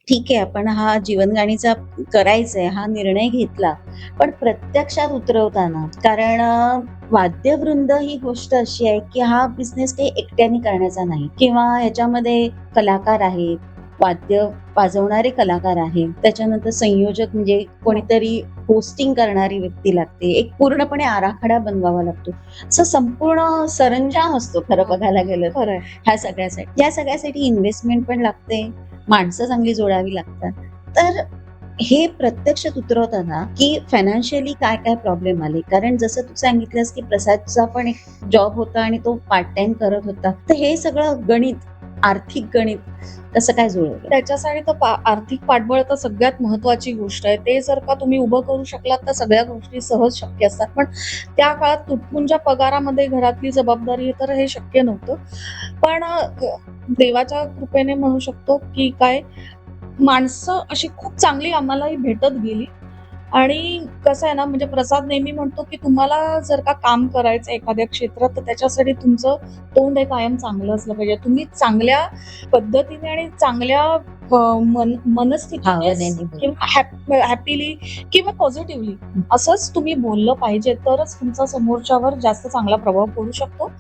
ठीक आहे, आपण हा जीवनगाणीचा करायचंय हा निर्णय घेतला. पण प्रत्यक्षात उतरवताना कारण वाद्यवृंद ही गोष्ट अशी आहे, की हा बिझनेस काही एकट्याने करण्याचा नाही किंवा ह्याच्यामध्ये कलाकार आहेत, वाद्य वाजवणारे कलाकार आहेत, त्याच्यानंतर संयोजक म्हणजे हो. कोणीतरी होस्टिंग करणारी व्यक्ती लागते. एक पूर्णपणे आराखडा बनवावा लागतो. असं संपूर्ण सरंजाम असतो खरं हां, बघायला गेलं तर. खरंय. ह्या सगळ्यासाठी. या सगळ्यासाठी इन्व्हेस्टमेंट पण लागते. माणसं चांगली जोडावी लागतात. तर हे प्रत्यक्षात उतरवताना, की फायनान्शियली काय-काय प्रॉब्लेम आले. कारण जसं तू सांगितलंस, की प्रसादचा पण एक जॉब होता आणि तो पार्ट टाईम करत होता. तर हे सगळं गणित, आर्थिक गणित कसं काय जुळवलं? त्याच्यासाठी तर आर्थिक पाठबळ तर सगळ्यात महत्त्वाची गोष्ट आहे. ते जर का तुम्ही उभं करू शकलात, तर सगळ्या गोष्टी सहज शक्य असतात. पण त्या काळात तुटपुंज्या पगारामध्ये घरातली जबाबदारी तर हे शक्य नव्हतं. पण देवाच्या कृपेने म्हणू शकतो, की काय माणसं अशी खूप चांगली आम्हालाही भेटत गेली. आणि कसं आहे ना, म्हणजे प्रसाद नेहमी म्हणतो, की तुम्हाला जर का काम करायचं एखाद्या क्षेत्रात, तर त्याच्यासाठी तुमचं तोंड हे कायम चांगलं असलं पाहिजे. तुम्ही चांगल्या पद्धतीने आणि चांगल्या मनस्थितीने भावनेने बोल. किंवा हॅपीली किंवा पॉझिटिव्हली असंच तुम्ही बोललं पाहिजे, तरच तुमचा समोरच्यावर जास्त चांगला प्रभाव पडू शकतो.